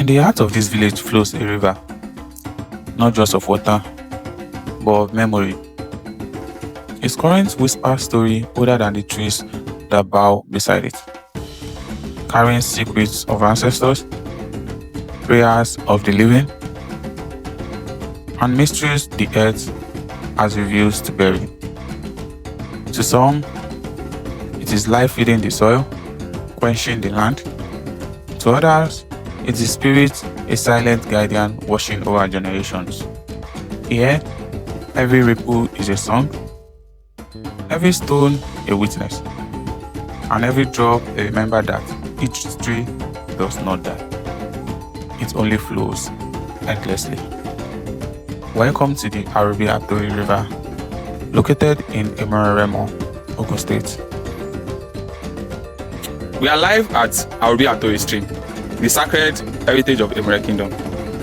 the heart of this village flows a river, not just of water, but of memory. Its current whispers story older than the trees that bow beside it, carrying secrets of ancestors, prayers of the living, and mysteries the earth has refused to bury. To some, it is life feeding the soil, quenching the land. To others, it is spirit, a silent guardian watching over generations. Here, every ripple is a song, every stone a witness, and every drop a reminder that each tree does not die. It only flows endlessly. Welcome to the AROBI River, located in Emuren, Ogun State. We are live at AROBI stream, the sacred heritage of Emuren Kingdom.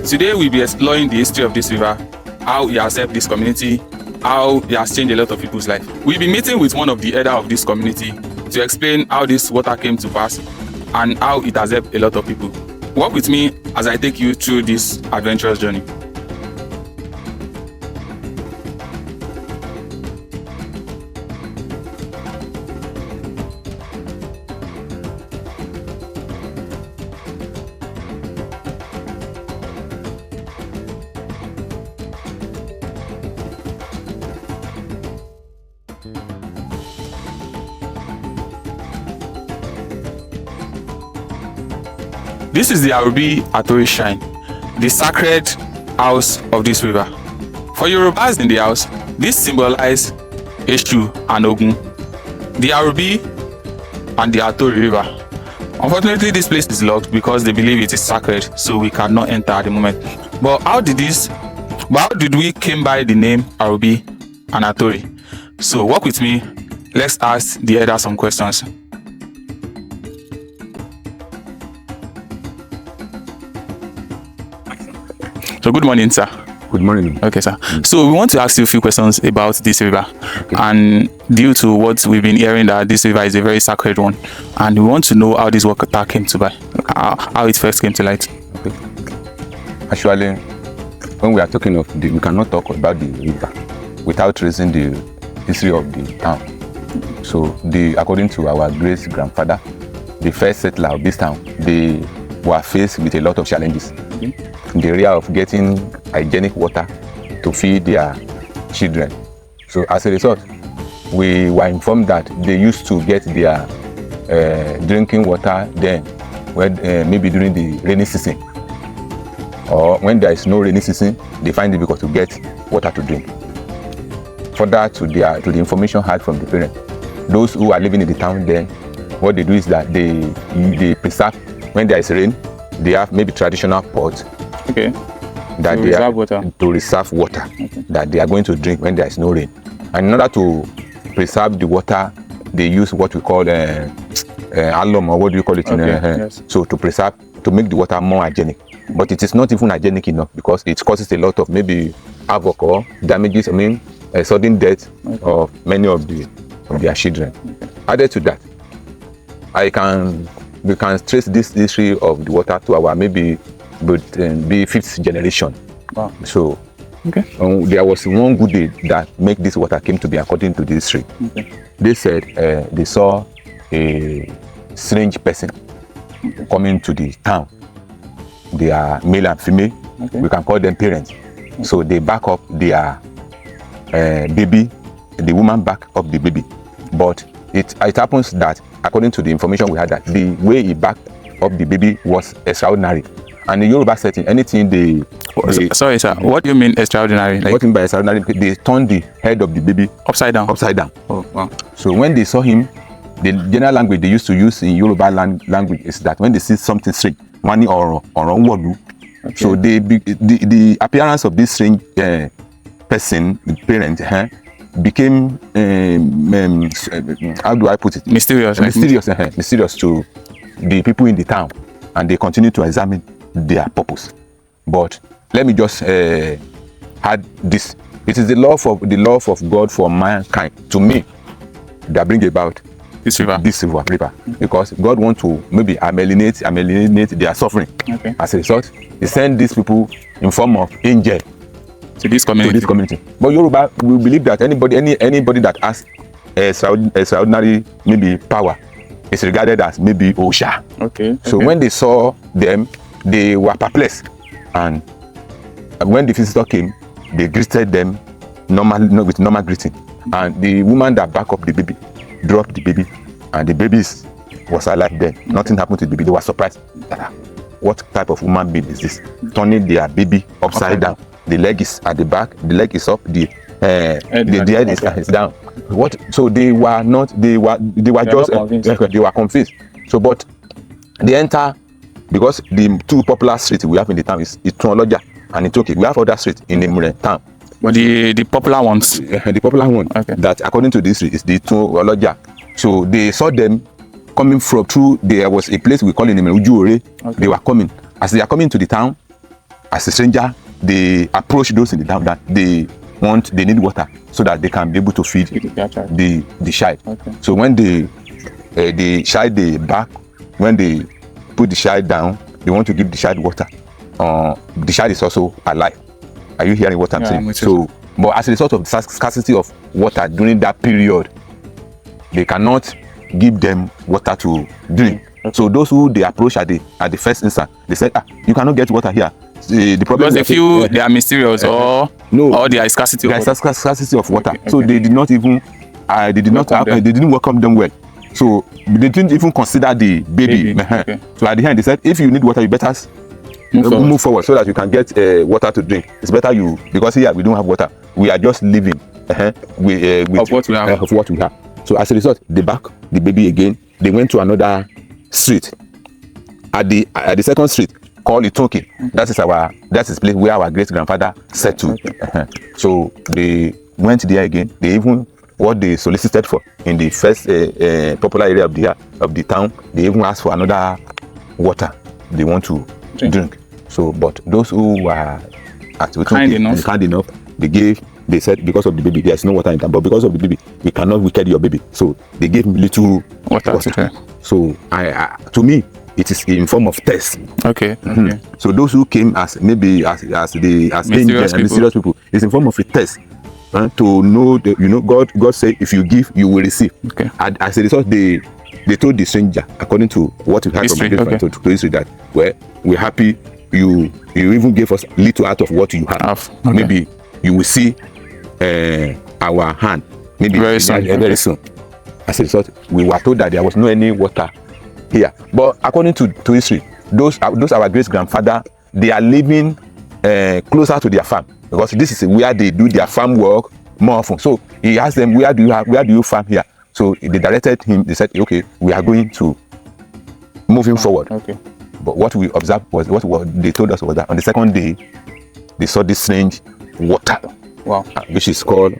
Today we'll be exploring the history of this river, how it has helped this community, how it has changed a lot of people's life. We'll be meeting with one of the elders of this community to explain how this water came to pass and how it has helped a lot of people. Walk with me as I take you through this adventurous journey. This is the ATORI shrine, the sacred house of this river. For Yorubas in the house, this symbolizes Eshu and Ogun, the AROBI and the ATORI river. Unfortunately, this place is locked because they believe it is sacred, so we cannot enter at the moment. But how did we came by the name AROBI and ATORI? So walk with me, let's ask the elders some questions. So good morning, sir. Good morning. Okay, sir. So we want to ask you a few questions about this river. Okay. And due to what we've been hearing, that this river is a very sacred one, and we want to know how this water came to by, how it first came to light. Okay. Actually, when we are talking of we cannot talk about the river without tracing the history of the town. So according to our great grandfather, the first settler of this town, they were faced with a lot of challenges. Okay. In the area of getting hygienic water to feed their children. So as a result, we were informed that they used to get their drinking water then, when, maybe during the rainy season, or when there is no rainy season, they find it difficult to get water to drink. Further to the information had from the parents, those who are living in the town then, what they do is that they preserve, when there is rain, they have maybe traditional pots. Okay. That they are to reserve water, okay, that they are going to drink when there is no rain. And in order to preserve the water, they use what we call alum, or what do you call it? Okay, yes. So to preserve, to make the water more hygienic. But it is not even hygienic enough because it causes a lot of maybe havoc or damages. I mean, sudden death, okay, of many of their children. Okay. Added to that, we can trace this history of the water to our maybe be fifth generation. Wow. So okay, there was one good day that make this water came to be according to the history. Okay. They said they saw a strange person, okay, coming to the town. They are male and female. Okay. We can call them parents. Okay. So they back up their baby, the woman back up the baby. But it happens that according to the information we had, that the way he backed up the baby was extraordinary. And in Yoruba setting, anything they sorry, sir. What do you mean extraordinary? Like, what do you mean by extraordinary? They turned the head of the baby upside down. Upside down. Oh, wow. So when they saw him, the general language they used to use in Yoruba language is that when they see something strange, money or wrong, okay, so the appearance of this strange person, the parent, became how do I put it? Mysterious. Mysterious to the people in the town, and they continue to examine their purpose. But let me just add this: it is the love of God for mankind, to me, that bring about this river. Because God wants to maybe eliminate their suffering. Okay. As a result, He sent these people in form of angel To this community. But Yoruba, we believe that anybody that has extraordinary maybe power is regarded as maybe Osha. Okay. So when they saw them, they were perplexed, and when the visitor came, they greeted them with normal greeting. And the woman that backed up the baby dropped the baby, and the baby was alive then. Okay. Nothing happened to the baby. They were surprised. What type of woman being is this? Turning their baby upside down. The leg is at the back, the leg is up, the head is down. What? So they were not. They were just. They were confused. So, but they enter, because the two popular streets we have in the town is Itunoloja and Itoke. We have other streets in the Emuren town. But the popular ones. The popular one, okay, that according to this street is the Itunoloja. So they saw them coming from through. There was a place we call in Emuren Ujuore. Okay. They were coming. As they are coming to the town, as a stranger, they approach those in the town that they need water so that they can be able to feed the child. Okay. So when the child they back, when they put the child down, they want to give the child water. The child is also alive. Are you hearing what I'm saying? So, but as a result of the scarcity of water during that period, they cannot give them water to drink. Okay. So those who they approach at the first instant, they said, you cannot get water here. The problem because they feel they are mysterious or there is scarcity of water. Okay. So they did not even they didn't welcome them well. So they didn't even consider the baby. Okay. So at the end they said, if you need water, you better move forward so that you can get water to drink. It's better because here we don't have water. We are just living of what we have. So as a result, they back the baby again. They went to another street. At the second street, called Itoke. That is place where our great grandfather settled. Okay. So they went there again. They even what they solicited for in the first popular area of the town. They even asked for another water they want to drink. So, but those who were kind enough, they said because of the baby there's no water in town, but because of the baby we cannot wicked your baby. So they gave him little water. Okay. So to me, it is in form of test. Okay. Okay. So those who came as maybe as angels and mysterious people, it's in form of a test to know that God said if you give you will receive. Okay. And as a result, they told the stranger, according to what we had from to history, that we're happy you even gave us little out of what you have. Okay. Maybe you will see our hand maybe very soon. As a result, we were told that there was no any water here, but according to history, those our great grandfather, they are living closer to their farm, because this is where they do their farm work more often. So he asked them, where do you farm here? So they directed him. They said, okay, we are going to moving forward. Okay. But what we observed was what they told us was that on the second day they saw this strange water. Wow. Which is called,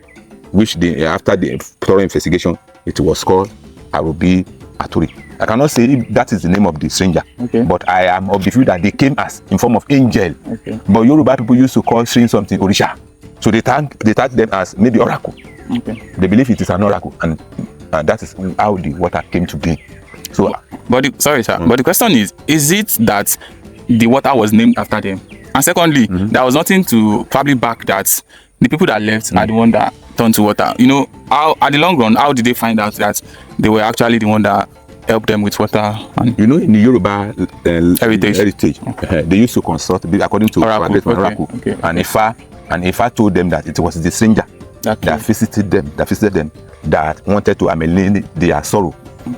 after the thorough investigation, it was called AROBI ATORI. I cannot say if that is the name of the stranger, but I am of the view that they came as in form of angel. Okay. But Yoruba people used to call strange something Orisha. So they tag them as maybe oracle. Okay. They believe it is an oracle, and that is how the water came to be. So, but the question is it that the water was named after them? And secondly, there was nothing to probably back that the people that left are the one that turned to water. How at the long run, how did they find out that they were actually the one that helped them with water? And in the Yoruba heritage, they used to consult according to oracle. Okay. And Ifa told them that it was the stranger that visited them that wanted to ameliorate their sorrow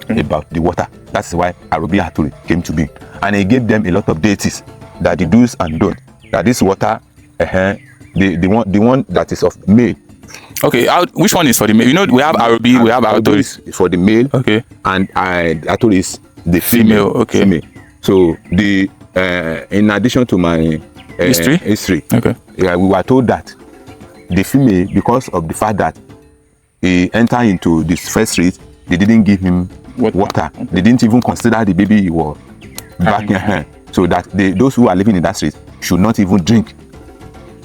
about the water. That's why AROBI ATORI came to be, and he gave them a lot of deities that the do's and don'ts. That this water, the one that is of male. Okay, which one is for the male? We have AROBI, we have ATORI for the male. Okay, and ATORI is the female. Okay. Female. So the in addition to my history. Okay. We were told that the female, because of the fact that he entered into this first street, they didn't give him water. Okay. They didn't even consider the baby he was back in her. So that those who are living in that street should not even drink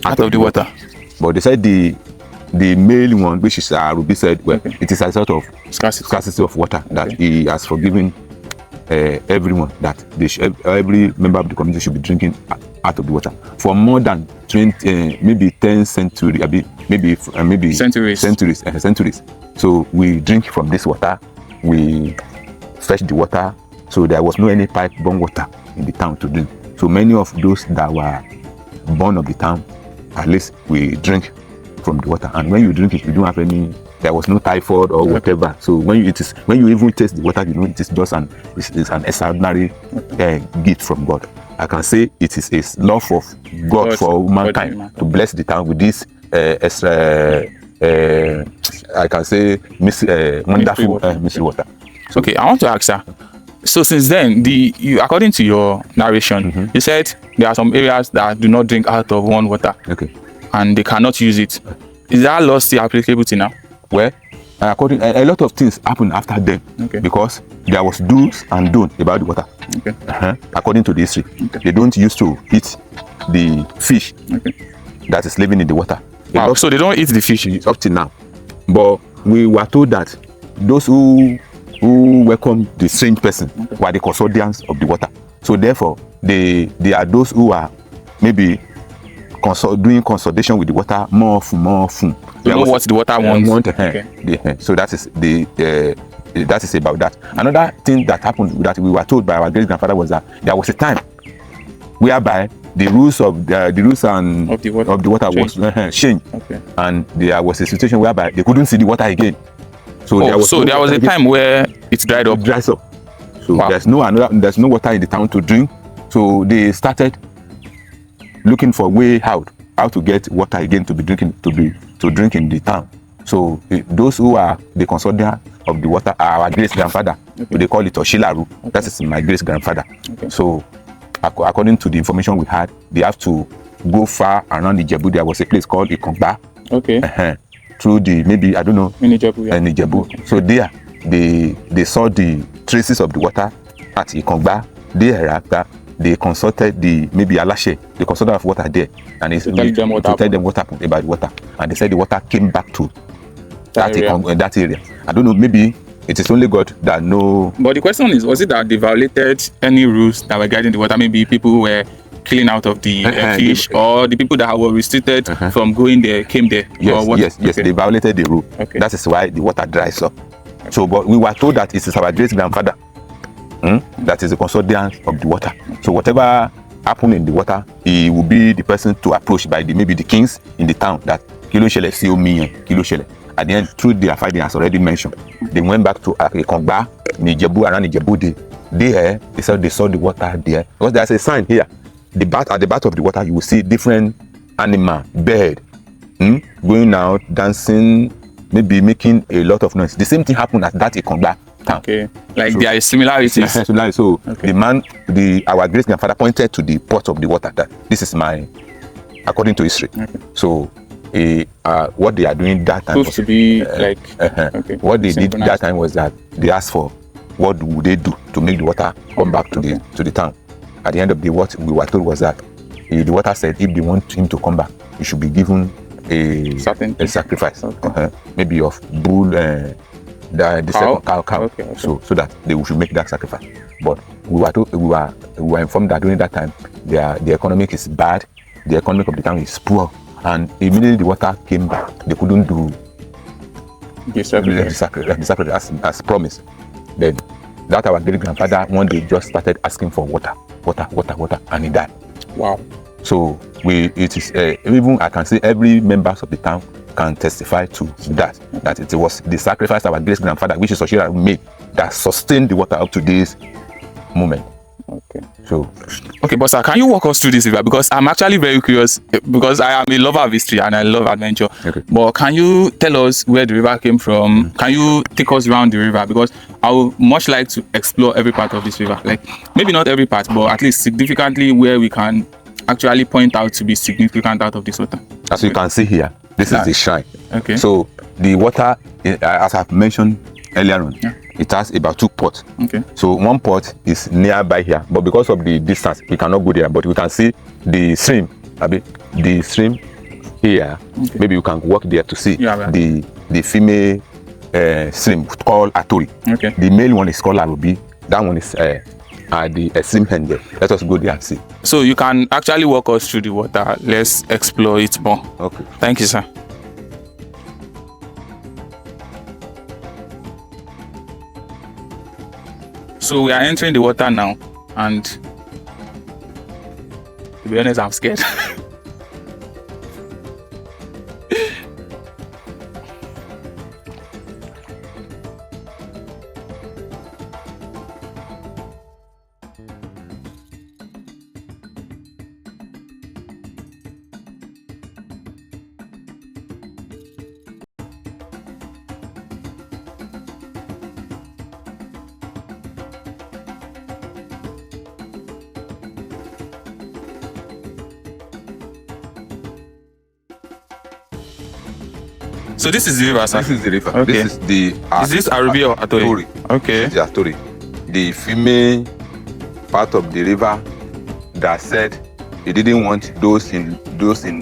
out of the water. But they said the the male one, which is AROBI, said, well, Okay. it is a sort of scarcity of water that he has forgiven everyone, that they every member of the community should be drinking out of the water for more than 20, maybe 10 centuries, maybe centuries. So we drink from this water, we fetch the water. So there was no any pipe-borne water in the town to drink. So many of those that were born of the town, at least we drink from the water. And when you drink it, you don't have any. There was no typhoid or whatever. So when you even taste the water, you know it is just it's an extraordinary gift from God. I can say it is a love of God for mankind to bless the town with this extra. I can say wonderful mystery water. So, okay, I want to ask, sir. So since then, according to your narration, you said there are some areas that do not drink out of one water. Okay. And they cannot use it. Is that law still applicable to now? Well, according a lot of things happened after them, because there was do's and don'ts about the water. Okay. According to the history, they don't used to eat the fish that is living in the water. Wow. So they don't eat the fish up till now. But we were told that those who welcome the strange person were the custodians of the water. So therefore, they are those who are maybe doing consultation with the water more often. You know what the water wants. So that is about that. Another thing that happened that we were told by our great grandfather was that there was a time whereby the rules of the water was changed, and there was a situation whereby they couldn't see the water again. So there was a time where it dried up. So there's no water in the town to drink. So they started looking for a way out, how to get water again to drink in the town. So those who are the custodian of the water are our great grandfather. They call it Oshilaru. That is my great grandfather. So according to the information we had, they have to go far around Ijebu. There was a place called Ikongba. Through the, maybe, I don't know, in Ijebu. So there, they saw the traces of the water at Ikongba. Thereafter, they consulted maybe Alashe, the consultant of water there, and to tell them what happened about the water. And they said the water came back to that area. I don't know, maybe it is only God that know. But the question is, was it that they violated any rules that were guiding the water? Maybe people who were killing out of the fish, or the people that were restricted from going there came there? Yes, they violated the rule. That is why the water dries up. So, but we were told that it is our great grandfather that is the custodian of the water. So whatever happened in the water, he will be the person to approach by maybe the kings in the town, that Kilo Shele, see me, Kilo Shele. At the end, through their fighting, as already mentioned, they went back to Ikongba, Nijebu, around Nijebu. There, they said they saw the water there. Because there's a sign here. At the back of the water, you will see different animal, bird, going out, dancing, maybe making a lot of noise. The same thing happened at that Ikongba town. Like there are similarities. So our great grandfather pointed to the pot of the water, that this is according to history. So what they are doing that time was to be what they did that time was that they asked for what would they do to make the water come back to the town. At the end of the day, what we were told was that the water said if they want him to come back, he should be given a sacrifice, maybe of bull, the second cow, so that they should make that sacrifice. But we were informed that during that time the economic is bad, the economic of the town is poor, and immediately the water came back, they couldn't do the sacrifice as promised. Then that our great grandfather one day just started asking for water, and he died. Wow. So it is even I can say every members of the town can testify to that it was the sacrifice our great grandfather, which is Oshira, made, that sustained the water up to this moment. But sir, can you walk us through this river? Because I'm actually very curious, because I am a lover of history and I love adventure. But can you tell us where the river came from? Can you take us around the river? Because I would much like to explore every part of this river. Like maybe not every part, but at least significantly where we can actually point out to be significant out of this water. As you can see here, this is the shrine. So the water, as I've mentioned earlier on, it has about 2 pots. So one pot is nearby here, but because of the distance, we cannot go there. But we can see the stream. The stream here. Okay. Maybe you can walk there to see Yeah, right. the female stream called ATORI. Okay. The male one is called AROBI. That one is the extreme hand there. Let us go there and see. So you can actually walk us through the water. Let's explore it more. Okay. Thank you, sir. So we are entering the water now, and to be honest, I'm scared. So this is the river, sir? This is the river. Okay. This is the Is this AROBI or ATORI? Okay. This is the ATORI. The female part of the river that said he didn't want those in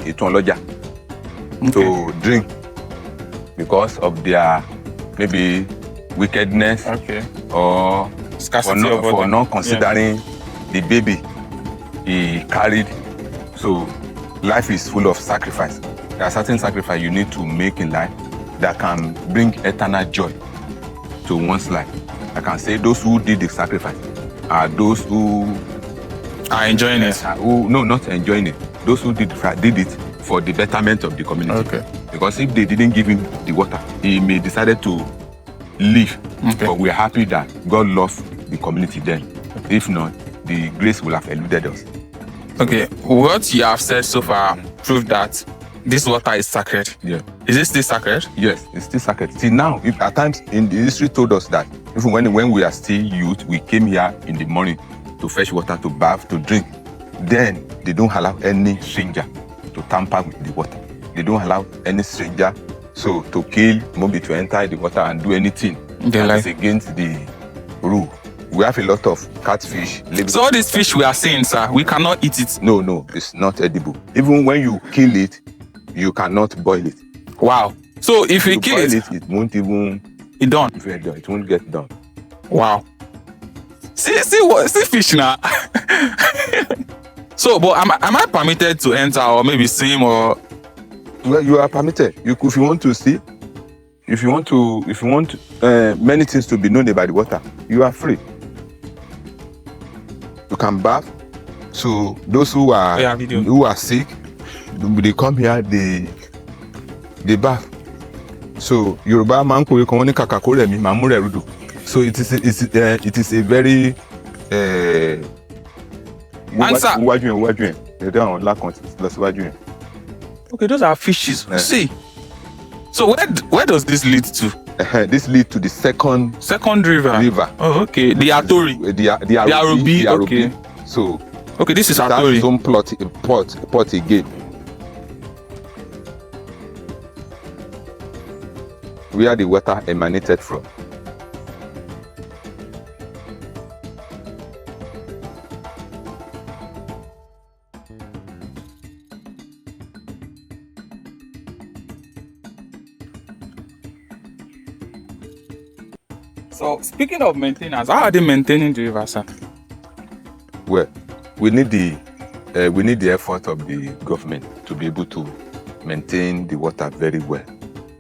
Etoloja to drink because of their maybe wickedness, or Scarcity for not considering the baby he carried. So life is full of sacrifice. There are certain sacrifices you need to make in life that can bring eternal joy to one's life. I can say those who did the sacrifice are those who are enjoying it. No, not enjoying it. Those who did it for the betterment of the community. Okay. Because if they didn't give him the water, he may decided to leave. Okay. But we're happy that God loves the community then. Okay. If not, the grace will have eluded us. Okay, what you have said so far prove that this water is sacred. Yeah. Is it still sacred? Yes, it's still sacred. See now, if at times in the history told us that even when we are still youth, we came here in the morning to fetch water, to bath, to drink. Then they don't allow any stranger to tamper with the water. They don't allow any stranger to kill, maybe to enter the water and do anything that is against the rule. We have a lot of catfish. So all these fish we are seeing, sir, we cannot eat it? No, it's not edible. Even when you kill it, you cannot boil it. Wow. So if we kill it, it won't even... It done? It won't get done. Wow. See fish now. So, but am I permitted to enter or maybe swim or... Well, you are permitted. If you want to see, if you want many things to be known about the water, you are free. You can bath. So those who are sick, they come here, they bath. So Yoruba man ko woni kakakore mi mamure rudu. So it is a very wájú yẹn. Okay, those are fishes. See. So where does this lead to? This leads to the second river. Oh, okay. The ATORI. The AROBI. Okay. So okay, this is ATORI. That's his own plot again. Where the water emanated from. So speaking of maintenance, how are they maintaining the river, sir? Well, we need the effort of the government to be able to maintain the water very well.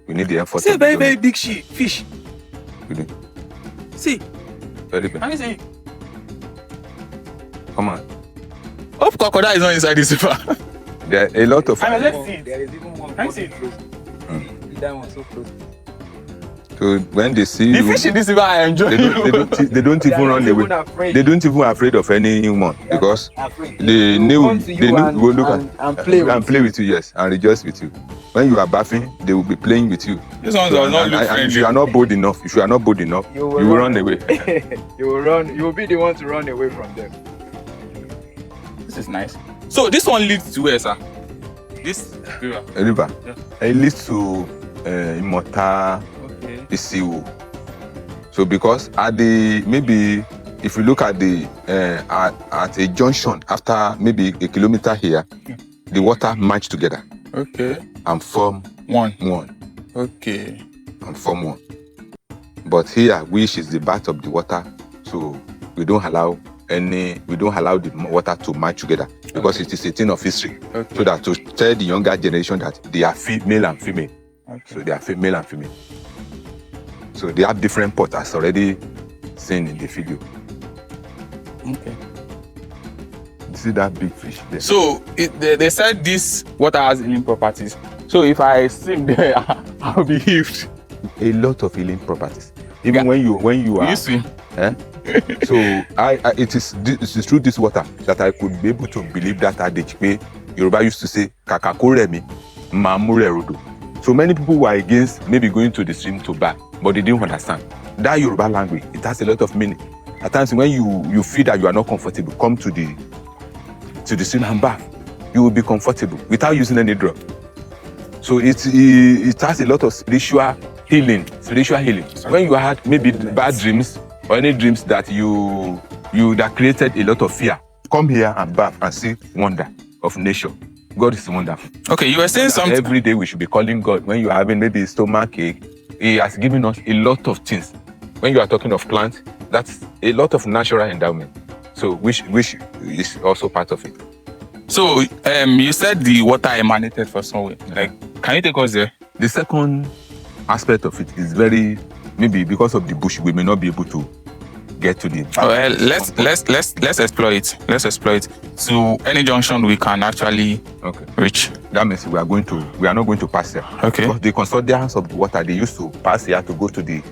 We need the effort. See, very big fish. Really? See. Very big. Can you see? Come on. Hope crocodile is not inside this river. There are a lot of... let's see. There is even one. Can you see it? That one so close. So when they see the fish in this river are enjoying they don't even run away. They don't even afraid of anyone because they know will look and play with you, yes, and rejoice with you. When you are bathing, they will be playing with you. These ones are not look friendly. If you are not bold enough, you will run away. You will run. You will be the one to run away from them. This is nice. So this one leads to where, sir? This river. A river. Yeah. It leads to Imota. Isiu. So because maybe if you look at at a junction after maybe a kilometer here, the water merge together. Okay. and form One. one. Okay. And form one. But here, which is the bath of the water, so we don't allow the water to match together because it is a thing of history. Okay. So that to tell the younger generation that they are male and female. Okay. So they are male and female. So they have different pots as already seen in the video. Okay. You see that big fish there? So they said this water has healing properties. So if I swim there, I'll be healed. A lot of healing properties. Even when you are. You swim. So it is through this water that I could be able to believe that adage. Yoruba used to say, "Kakakoremi, mamure rodo." So many people were against maybe going to the stream to bath, but they didn't understand that Yoruba language. It has a lot of meaning. At times when you feel that you are not comfortable, come to the stream and bath. You will be comfortable without using any drug. So it has a lot of spiritual healing. When you had maybe bad dreams or any dreams that you that created a lot of fear, come here and bath and see wonder of nature. God is wonderful. Okay, you were saying something. Every day we should be calling God. When you are having maybe a stomach ache, He has given us a lot of things. When you are talking of plants, that's a lot of natural endowment. So which is also part of it. So you said the water emanated from somewhere. Like, can you take us there? The second aspect of it is maybe because of the bush, we may not be able to get to the. Let's explore it. Let's explore it to any junction we can actually reach. That means we are not going to pass there. Okay. Because the custodians of the water, they used to pass here to go to the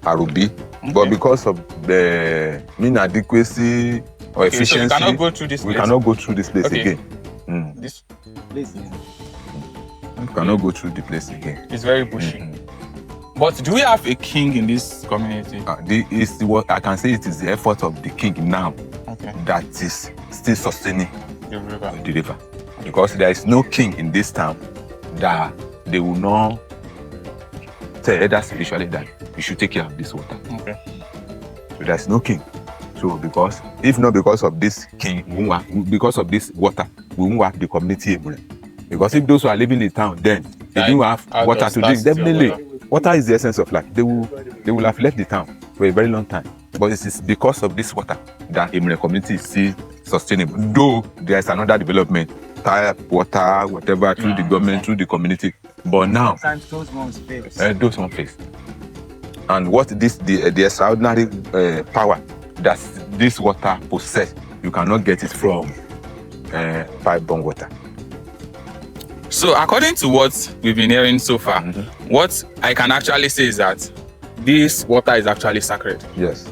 AROBI, but because of the inadequacy or efficiency, so we cannot go through this place. We cannot go through this place again. This place. We cannot go through the place again. It's very bushy. But do we have a king in this community? What I can say, it is the effort of the king now that is still sustaining the river. Because there is no king in this town that they will not tell others spiritually that you should take care of this water. Okay. So there is no king. So if not because of this king, because of this water, we won't have the community Emuren. Because if those who are living in the town, then they do have water to drink. Definitely. Water is the essence of life. They will have left the town for a very long time. But it is because of this water that Emuren community is still sustainable. Though there is another development, tap, water, whatever, through the government, through the community. But now, those ones face. And what the extraordinary power that this water possesses, you cannot get it from pipe-borne water. So according to what we've been hearing so far, what I can actually say is that this water is actually sacred. Yes.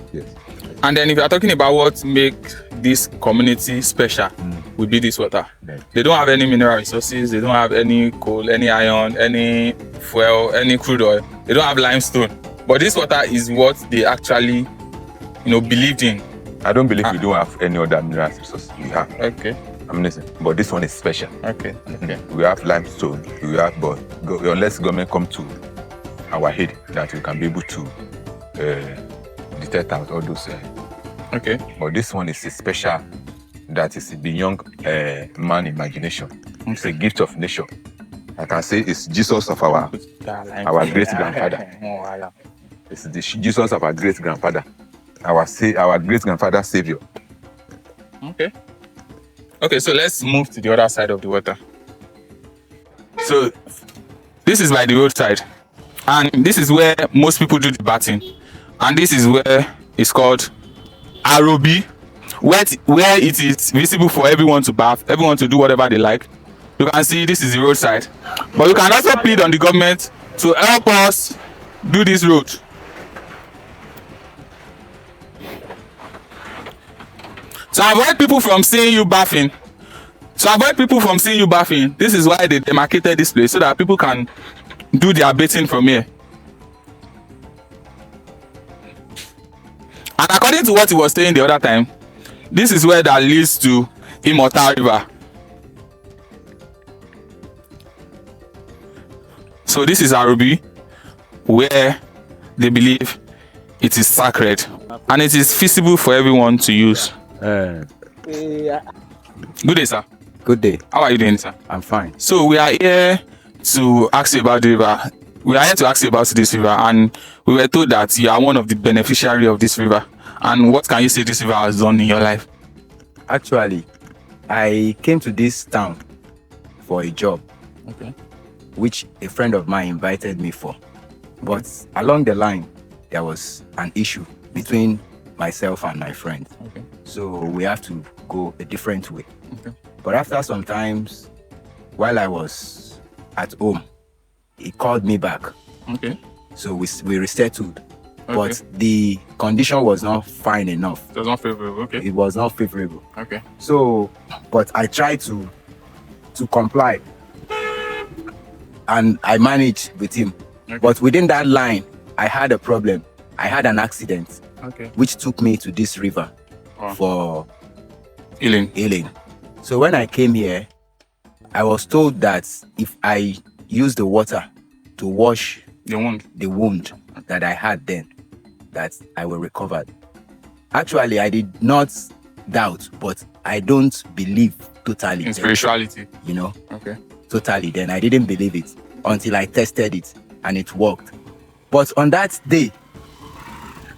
And then if you are talking about what makes this community special, would be this water. They don't have any mineral resources, they don't have any coal, any iron, any fuel, any crude oil. They don't have limestone. But this water is what they actually, believed in. I don't believe we don't have any other mineral resources. We have. Okay. Amazing. But this one is special. Okay. We have limestone. But unless government come to our aid, that we can be able to detect out all those. Okay. But this one is special. That is beyond man imagination. It's a gift of nature. I can say it's Jesus of our great grandfather. It's the Jesus of our great grandfather. Our great grandfather savior. Okay, so let's move to the other side of the water. So this is by the roadside, and this is where most people do the bathing, and this is where it's called AROBI, where it is visible for everyone to bath, everyone to do whatever they like. You can see this is the roadside, but you can also plead on the government to help us do this road. To avoid people from seeing you bathing, this is why they demarcated this place so that people can do their bathing from here. And according to what he was saying the other time, this is where that leads to Immortal River. So this is AROBI, where they believe it is sacred and it is feasible for everyone to use. Good day, sir. Good day. How are you doing, sir? I'm fine. So we are here to ask you about the river. We are here to ask you about this river, and we were told that you are one of the beneficiary of this river. And what can you say this river has done in your life? Actually, I came to this town for a job, Okay. which a friend of mine invited me for. But along the line, there was an issue between myself and my friend. Okay. So we have to go a different way. Okay. But after some times, while I was at home, he called me back. Okay. So we resettled. Okay. But the condition was not fine enough. It was not favorable. Okay. It was not favorable. Okay. So, but I tried to comply, and I managed with him. Okay. But within that line, I had a problem. I had an accident, Okay. which took me to this river Wow. for Healing. healing. So when I came here, I was told that if I use the water to wash The wound. the wound that I had then, that I will recover. Actually, I did not doubt, but I don't believe totally. In spirituality. You know, Okay. totally. Then I didn't believe it until I tested it and it worked. But on that day,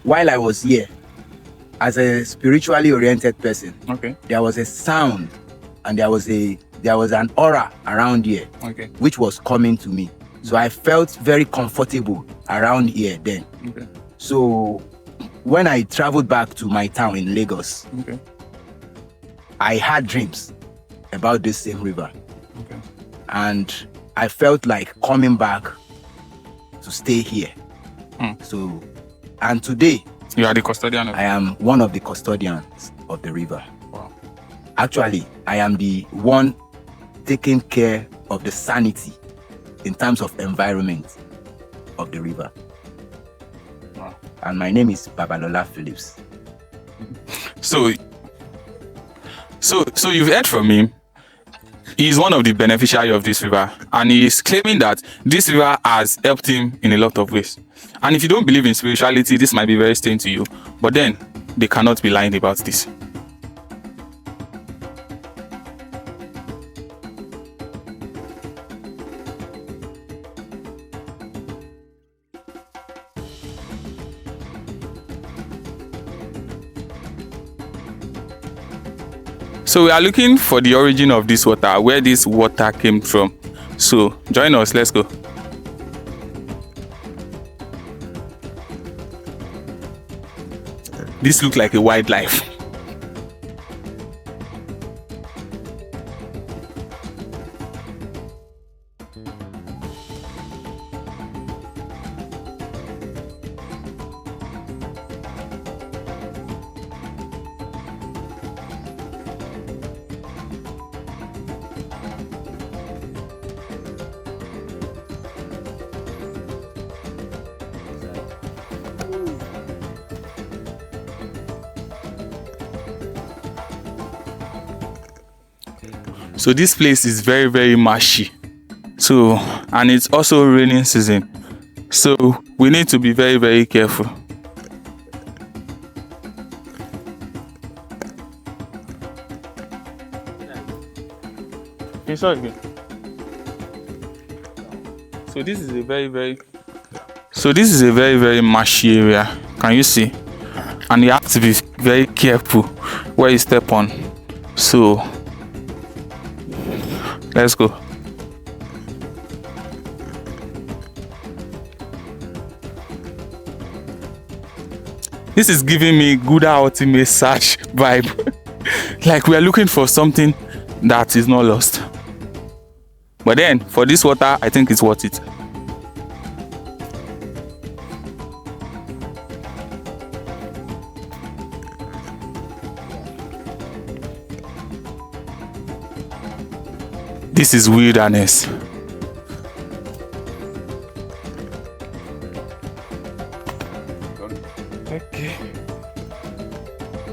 while I was here, as a spiritually oriented person, Okay. there was a sound and there was an aura around here, Okay. which was coming to me. So I felt very comfortable around here then. Okay. So when I traveled back to my town in Lagos, Okay. I had dreams about this same river. Okay. And I felt like coming back to stay here. Hmm. So, and today You are the custodian of I am one of the custodians of the river. Wow. Actually, I am the one taking care of the sanity in terms of environment of the river. Wow. And my name is Babalola Phillips. So you've heard from him. He's one of the beneficiaries of this river, and he is claiming that this river has helped him in a lot of ways. And if you don't believe in spirituality, this might be very strange to you, but then they cannot be lying about this. So we are looking for the origin of this water, where this water came from. So join us, let's go. This looks like a wildlife. So this place is very, very marshy. So, and it's also raining season. So we need to be very, very careful. Okay, sorry. So this is a very, very marshy area. Can you see? And you have to be very careful where you step on. So let's go. This is giving me good ultimate search vibe. Like we are looking for something that is not lost. But then for this water, I think it's worth it. This is wilderness. Okay.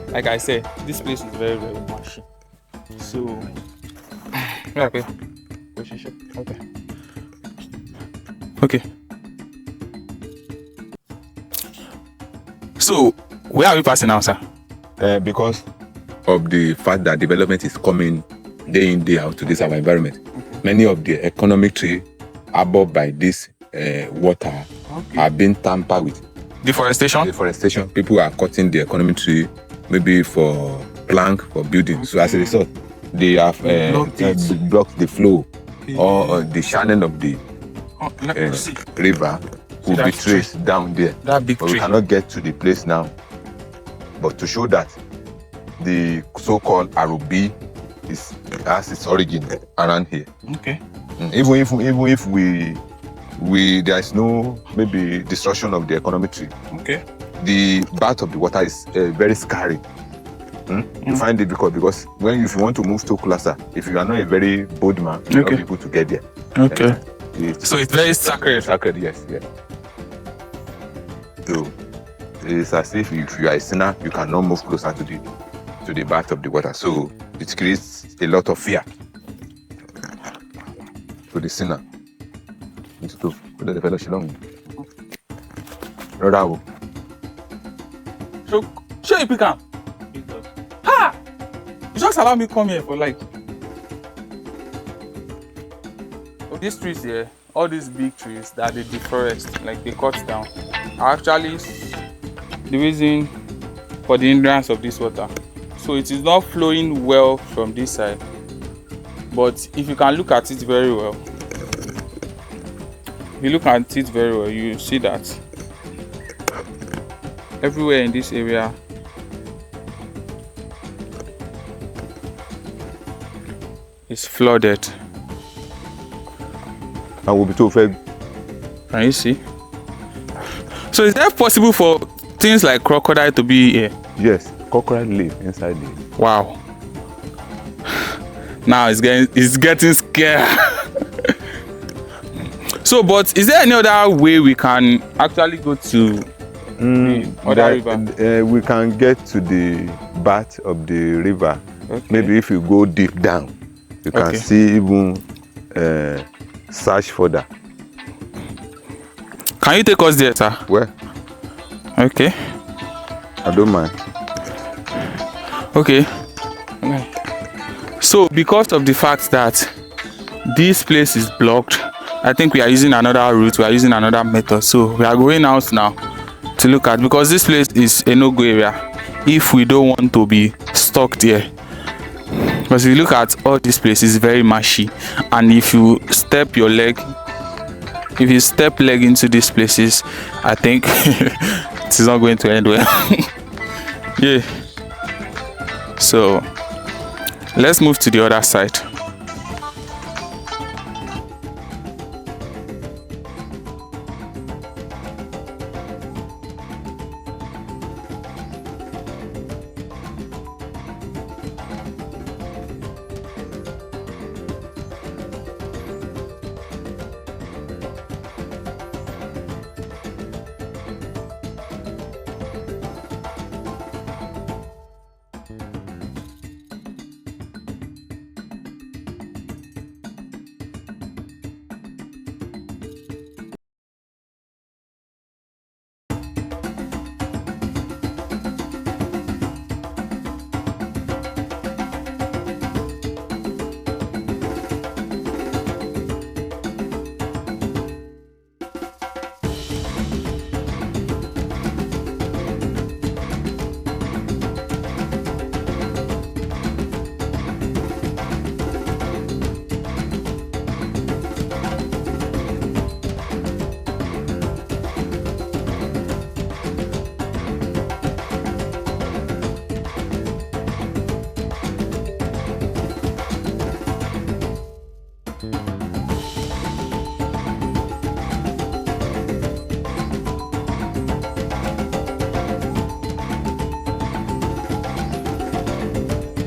Like I said, this place is very, very marshy. So, okay. Okay. Okay. So, where are we passing now, sir? Because of the fact that development is coming day in, day out to this our environment. Many of the economic tree harbored by this water are being tampered with. Deforestation. People are cutting the economic tree, maybe for plank for building. So as a result, they have blocked the flow or the channel of the river will be traced down there. That big but tree. we cannot get to the place now. But to show that the so-called AROBI has its origin around here. Okay. Even if we there is no maybe destruction of the economic tree. Okay. The bath of the water is very scary. You find it difficult because if you want to move to closer, if you are not a very bold man, you are not able to get there. Okay. So it's very sacred. Sacred, yes. So it's as if you are a sinner, you cannot move closer to the bath of the water. So it creates a lot of fear to the sinner. So the fellowship long. Show you pick up. Ha! You just allow me come here for like. These trees here, all these big trees that they deforest, like they cut down, are actually the reason for the hindrance of this water. So it is not flowing well from this side. But if you can look at it very well, you see that everywhere in this area is flooded. And we'll be too fair. Can you see? So is that possible for things like crocodile to be here? Yes, crocodile live inside the. Wow. Now it's getting scary. So, but is there any other way we can actually go to the other river? We can get to the bath of the river. Okay. Maybe if you go deep down, you can see even search further. Can you take us there, sir? Where? Okay. I don't mind. Okay. So, because of the fact that this place is blocked, I think we are using another route, we are using another method. So, we are going out now to look at, because this place is a no-go area if we don't want to be stuck there. Because if you look at all this place, it's very mashy, and if you step leg into these places, I think it is not going to end well. Yeah. So let's move to the other side.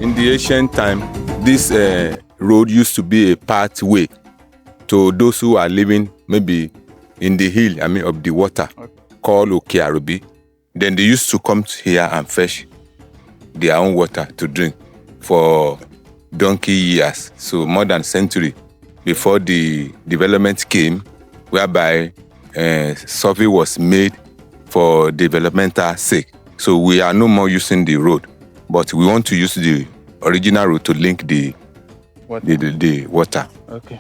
In the ancient time, this road used to be a pathway to those who are living maybe in the hill, of the water, called AROBI. Then they used to come here and fetch their own water to drink for donkey years. So more than a century before the development came, whereby survey was made for developmental sake. So we are no more using the road, but we want to use the original road to link the water. Okay.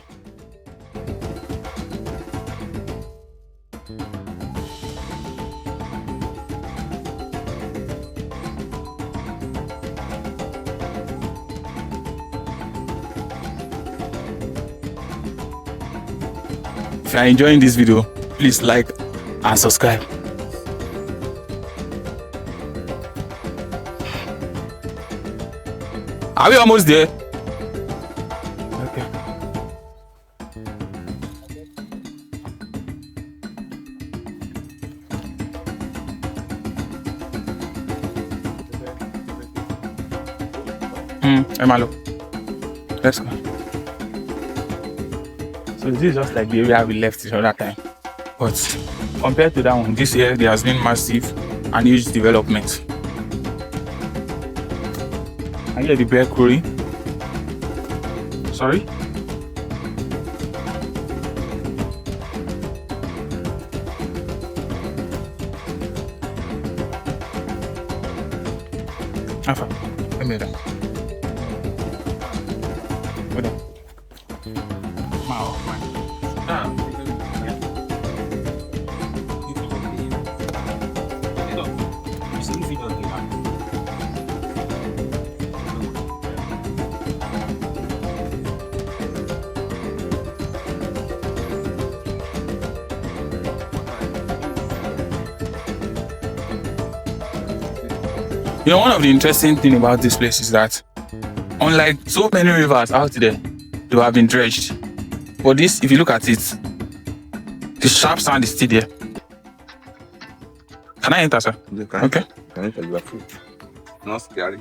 If you are enjoying this video, please like and subscribe. Are we almost there? Okay. Emalo. Let's go. So this is just like the area we left the other time. But compared to that one, this year there has been massive and huge development. I hear the bear crowing. Sorry? Alpha, let me down. Hold on. Wow, you know, one of the interesting things about this place is that unlike so many rivers out there, they have been dredged. But this, if you look at it, the sharp sand is still there. Can I enter, sir? Okay. Can enter, you are free. Not scary.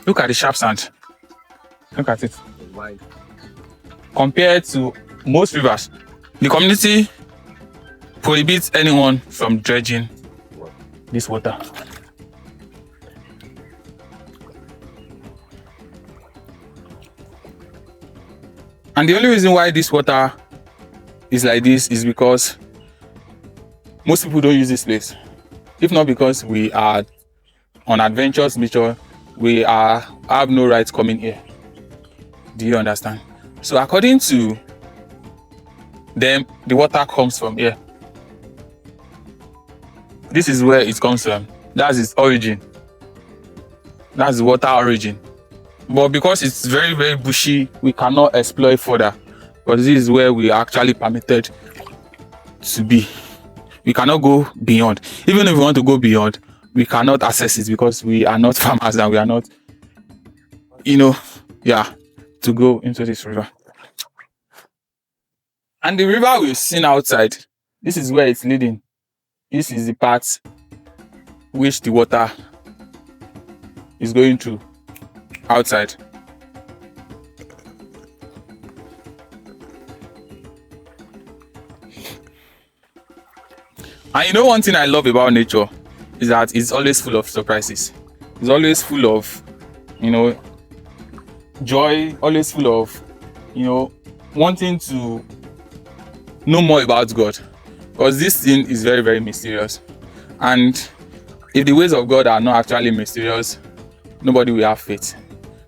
Look at the sharp sand. Look at it. Why? Compared to most rivers, the community prohibits anyone from dredging this water. And the only reason why this water is like this is because most people don't use this place. If not because we are on adventurous nature, we have no right coming here. Do you understand? So according to them, the water comes from here. This is where it comes from. That's its origin. That's the water origin. But because it's very, very bushy, we cannot explore further. Because this is where we are actually permitted to be. We cannot go beyond. Even if we want to go beyond, we cannot access it because we are not farmers and we are not, to go into this river. And the river we've seen outside, this is where it's leading. This is the path which the water is going through. Outside. And you know, one thing I love about nature is that it's always full of surprises. It's always full of, joy, always full of, wanting to know more about God. Because this thing is very, very mysterious. And if the ways of God are not actually mysterious, nobody will have faith.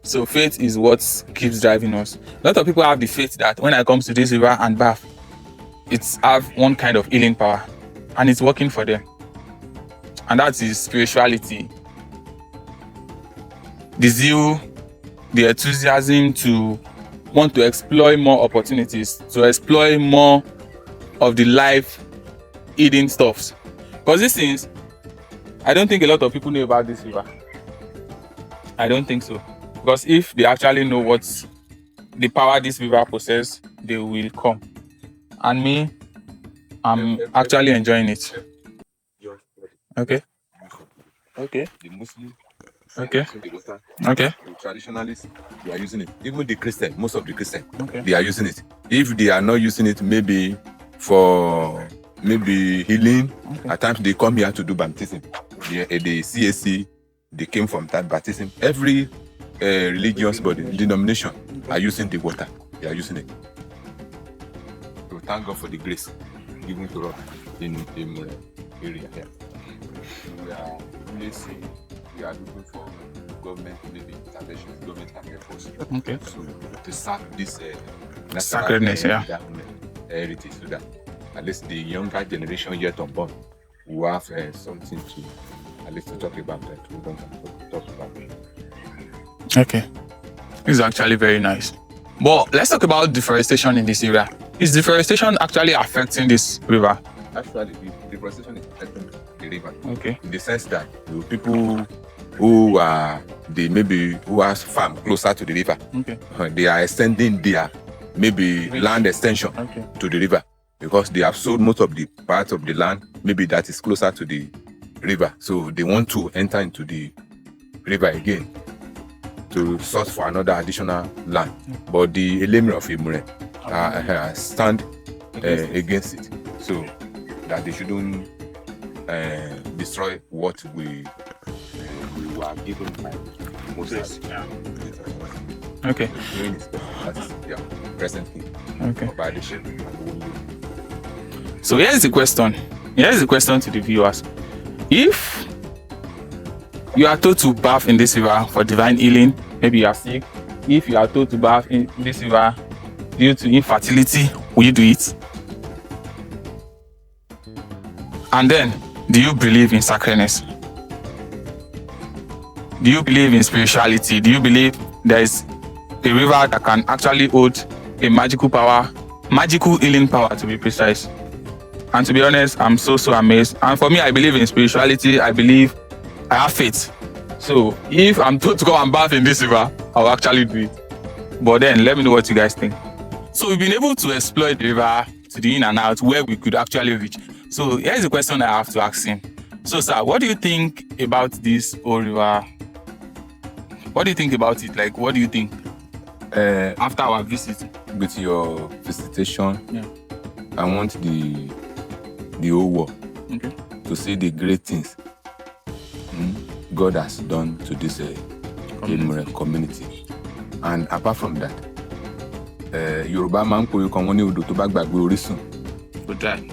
So faith is what keeps driving us. A lot of people have the faith that when I come to this river and bath, it's have one kind of healing power and it's working for them. And that is spirituality. The zeal, the enthusiasm to want to explore more opportunities, to explore more of the life hidden stuffs. Because these things, I don't think a lot of people know about this river. I don't think so. Because if they actually know what the power this river possesses, they will come. And me, I'm actually enjoying it. Okay. Okay. The Muslim, Okay. the water, Okay. the traditionalists, they are using it. Even the Christian, most of the Christian, Okay. they are using it. If they are not using it, maybe for healing, Okay. at times they come here to do baptism. The CAC, they came from that baptism. Every religious body, denomination are using the water. They are using it. So thank God for the grace given to us in Emuren area here. We are really seeing, we are looking for government, maybe intervention, government can help us. Okay. So to sack this Sacredness, yeah. heritage, so that at least the younger generation yet unborn will have something to at least to talk about that. We don't talk about it. Okay. This is actually very nice. But let's talk about deforestation in this area. Is deforestation actually affecting this river? Actually, the deforestation is affecting the river. Okay. In the sense that the people who are who have farm closer to the river, Okay. they are extending their land extension to the river because they have sold most of the part of the land that is closer to the river. So they want to enter into the river again to source for another additional land. But the Emuren of Emuren stand against it, so that they shouldn't destroy what we were given by Moses. Okay. That's present thing. Okay. By the ship. So here's the question. Here's the question to the viewers. If you are told to bath in this river for divine healing, maybe you are sick. If you are told to bath in this river due to infertility, will you do it? And then, do you believe in sacredness? Do you believe in spirituality? Do you believe there is a river that can actually hold a magical power, magical healing power to be precise? And to be honest, I'm so amazed. And for me, I believe in spirituality. I have faith. So if I'm told to go and bath in this river, I'll actually do it. But then let me know what you guys think. So we've been able to explore the river to the in and out where we could actually reach. So here's the question I have to ask him. So sir, what do you think about this whole river? What do you think about it? Like, what do you think after our visit? With your visitation, I want the whole world to see the great things God has done to this Emuren community. And apart from that, Yoruba man kò kan wọ́n ní odò tó bá gbàgbé orísun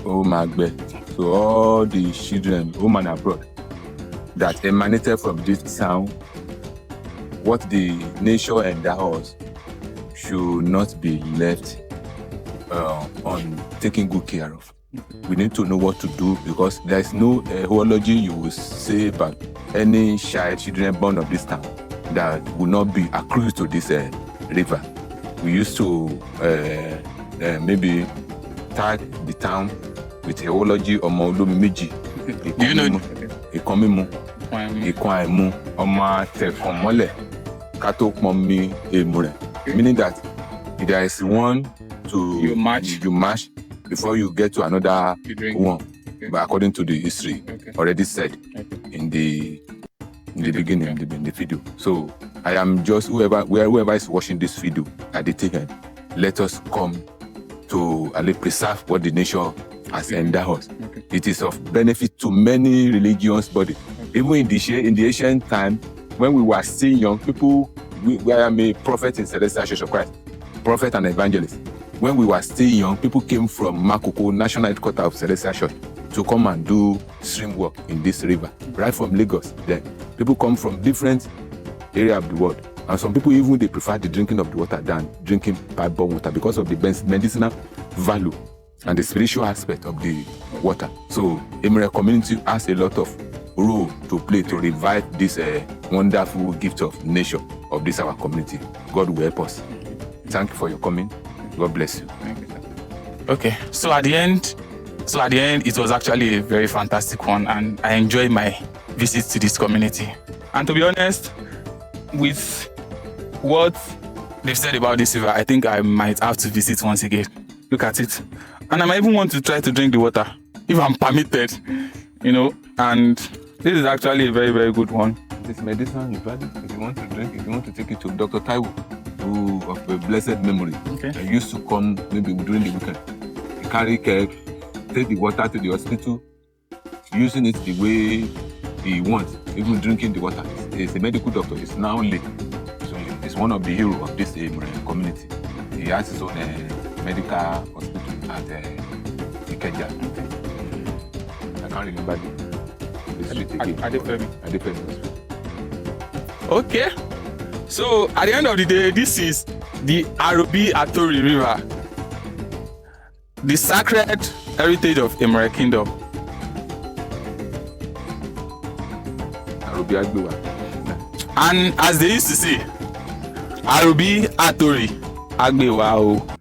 ó máa gbẹ. So all the children, home and abroad, that emanated from this town, what the nature endows should not be left on taking good care of. We need to know what to do because there is no horology you will say about any children born of this town that will not be accrued to this river. We used to maybe tag the town with horology ọmọ olómi méjì. Do you know? Ìkan mímu, ìkan àìmu, ọmọ àtẹ̀kàn mọ́lẹ̀ ká tó pọn mi Emuren. Meaning that there is one to you match before you get to another one. But according to the history already said in the beginning, in the video. So I am just whoever is watching this video at the taken, let us come to preserve what the nature has endowed us. It is of benefit to many religions body. Even in the ancient time, when we were still young, I am a prophet in Celestial Church of Christ, prophet and evangelist. When we were still young, people came from Makoko, national headquarters of Celestial Church, to come and do stream work in this river, right from Lagos. Then people come from different areas of the world. And some people even they prefer the drinking of the water than drinking pipe-borne water because of the medicinal value and the spiritual aspect of the water. So Emuren community has a lot of role to play to revive this wonderful gift of nature of this our community. God will help us. Thank you for your coming. God bless you. Okay, so at the end, it was actually a very fantastic one, and I enjoyed my visit to this community. And to be honest, with what they've said about this river, I think I might have to visit once again. Look at it. And I might even want to try to drink the water, if I'm permitted, and this is actually a very, very good one. This medicine you value, if you want to drink, if you want to take it to Dr. Taiwo, who of a blessed memory, he used to come maybe during the weekend. He carry keg, take the water to the hospital, using it the way he wants, even drinking the water. He's a medical doctor, he's now late. So he's one of the heroes of this Emuren community. He has his own medical hospital at Ikeja. I can't remember the street again. Adefemi. Okay. So at the end of the day, this is the AROBI ATORI River, the sacred heritage of Emuren Kingdom. AROBI Agbewa. And as they used to say, AROBI ATORI Agbewa.